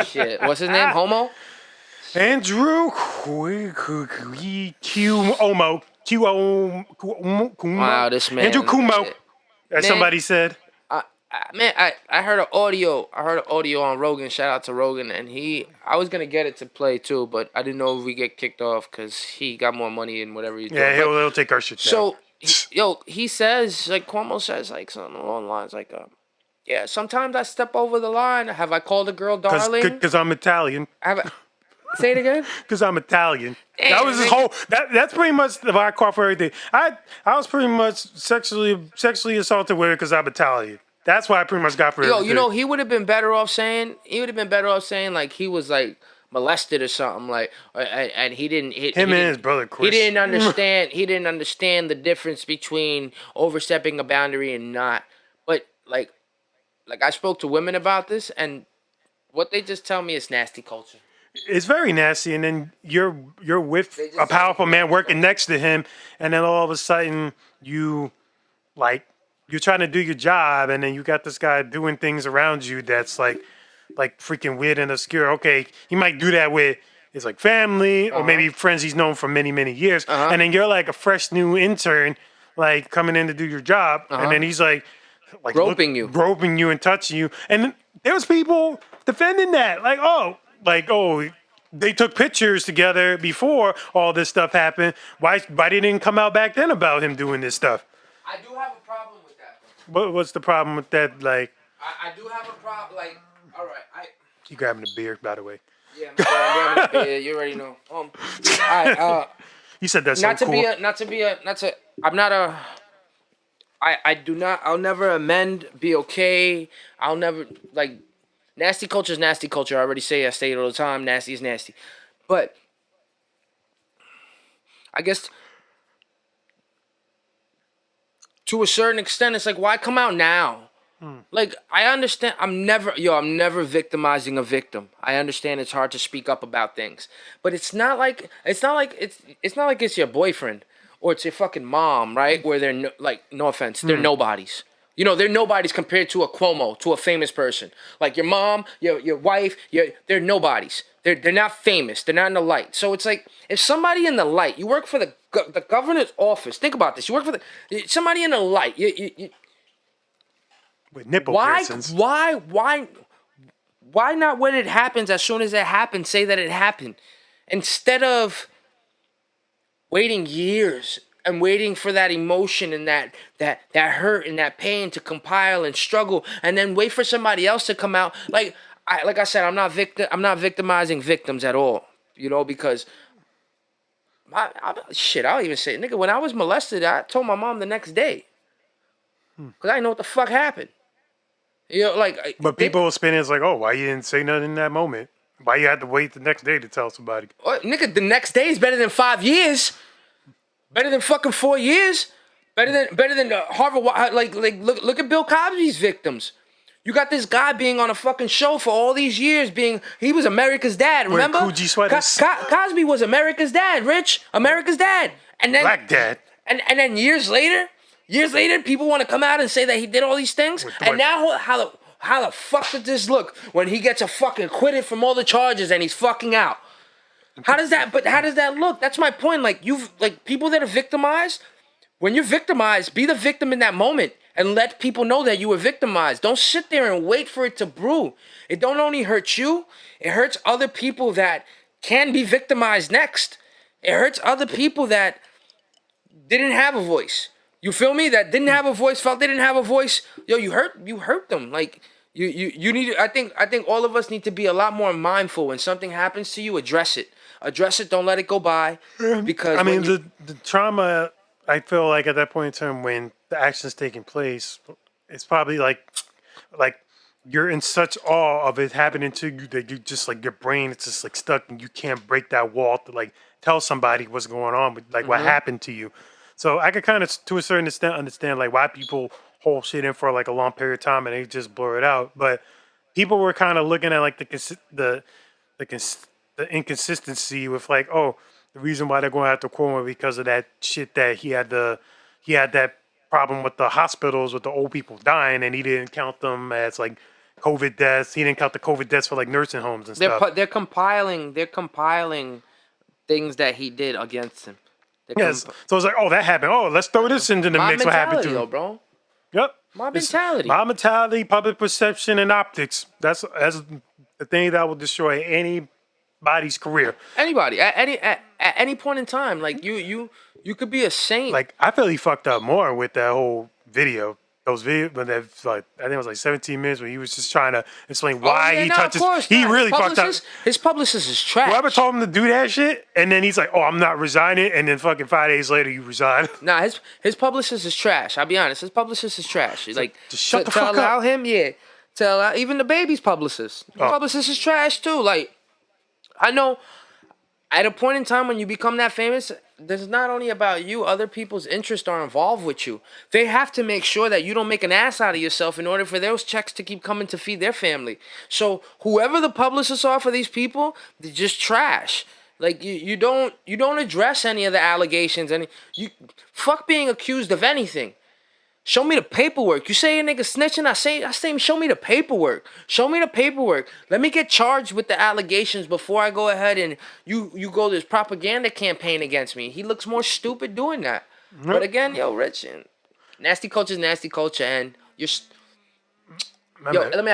Shit, what's his name? Homo? Andrew Cuomo. Wow, this Andrew man, Cuomo, as man. somebody said. I heard an audio. I heard an audio on Rogan. Shout out to Rogan, and I was gonna get it to play too, but I didn't know if we get kicked off because he got more money in whatever he's Yeah, doing. he'll take our shit down. So, he says like Cuomo says like something along the lines like, yeah, sometimes I step over the line. Have I called a girl darling? Because I'm Italian. Have I, say it again. Because I'm Italian. Damn, That was his nigga. whole. That's pretty much the I caught for everything. I was pretty much sexually assaulted with it because I'm Italian. That's why I pretty much got for everything. You know, he would have been better off saying like he was like molested or something like, and he didn't. Him and his brother Chris. He didn't understand. He didn't understand the difference between overstepping a boundary and not. But like I spoke to women about this, and what they just tell me is nasty culture. It's very nasty, and then you're with They just a powerful say- man working next to him, and then all of a sudden you're trying to do your job, and then you got this guy doing things around you that's like freaking weird and obscure. Okay, he might do that with his like family or maybe friends he's known for many years, and then you're like a fresh new intern, like coming in to do your job, and then he's like Groping you. and touching you, and there was people defending that, like oh, they took pictures together before all this stuff happened. Why they didn't come out back then about him doing this stuff? I do have a problem with that. What's the problem with that? Like, I do have a problem. Like, all right, you grabbing a beer, by the way. yeah, I'm grabbing a beer. You already know. All right, You said that's so cool. I'll never amend, be okay. I'll never, like, nasty culture is nasty culture. I say it all the time. Nasty is nasty. But I guess to a certain extent, it's like, why come out now? Like, I understand. I'm never victimizing a victim. I understand it's hard to speak up about things, but it's not like it's your boyfriend or it's your fucking mom, right? Where they're no offense, they're nobodies. You know, they're nobodies compared to a Cuomo, to a famous person. Like your mom, your wife, they're nobodies. They're not famous. They're not in the light. So it's like, if somebody in the light, you work for the governor's office. Think about this. You work for somebody in the light. With nipple Why piercings. not when it happens, as soon as it happens, say that it happened, instead of waiting years and waiting for that emotion and that hurt and that pain to compile and struggle, and then wait for somebody else to come out. Like I said, I'm not victimizing victims at all. You know, because I'll even say, nigga, when I was molested, I told my mom the next day because I didn't know what the fuck happened. You know, like. But people will spin it as like, oh, why you didn't say nothing in that moment? Why you had to wait the next day to tell somebody? Nigga, the next day is better than 5 years. Better than fucking 4 years. Better than Harvard. Like look at Bill Cosby's victims. You got this guy being on a fucking show for all these years, he was America's dad. Remember? Coogee sweaters. Cosby was America's dad, Rich. America's dad. And then Black dad. And then years later, people want to come out and say that he did all these things. And now how the fuck did this look when he gets a fucking acquitted from all the charges and he's fucking out? How does that look? That's my point. Like, people that are victimized, when you're victimized, be the victim in that moment and let people know that you were victimized. Don't sit there and wait for it to brew. It don't only hurt you, it hurts other people that can be victimized next. It hurts other people that didn't have a voice. You feel me? That didn't have a voice, felt they didn't have a voice. Yo, you hurt them. Like, you need to, I think all of us need to be a lot more mindful. When something happens to you, address it. Don't let it go by. Because I mean, the trauma, I feel like at that point in time when the action's taking place, it's probably like you're in such awe of it happening to you that you just like your brain is just like stuck and you can't break that wall to like tell somebody what's going on with like what happened to you. So I could kind of, to a certain extent, understand like why people hold shit in for like a long period of time and they just blur it out. But people were kind of looking at like the inconsistency with like, oh, the reason why they're going after Cuomo because of that shit that he had that problem with the hospitals with the old people dying and he didn't count them as like COVID deaths. He didn't count the COVID deaths for like nursing homes and stuff. They're compiling things that he did against him. Yes. So it's like, oh, that happened. Oh, let's throw this into the Mob mix. What happened to mentality, him? bro. Yep. Mob mentality. Mob mentality, public perception, and optics. That's the thing that will destroy anybody's career. Anybody at any point in time, like you could be a saint. Like I feel he fucked up more with that whole video. Those videos, but that like I think it was like 17 minutes when he was just trying to explain why he touches. He really fucked up. His publicist is trash. Whoever told him to do that shit, and then he's like, "Oh, I'm not resigning," and then fucking 5 days later, you resign. Nah, his publicist is trash. I'll be honest. His publicist is trash. Like just shut the fuck up. To allow him, yeah. To allow even the baby's publicist. The publicist is trash too. Like I know. At a point in time when you become that famous, this is not only about you, other people's interests are involved with you. They have to make sure that you don't make an ass out of yourself in order for those checks to keep coming to feed their family. So whoever the publicists are for these people, they're just trash. Like you don't address any of the allegations, and you fuck being accused of anything. Show me the paperwork. You say a nigga snitching, I say show me the paperwork. Show me the paperwork. Let me get charged with the allegations before I go ahead and you go this propaganda campaign against me. He looks more stupid doing that. Mm-hmm. But again, yo, Rich, nasty culture is nasty culture, and let me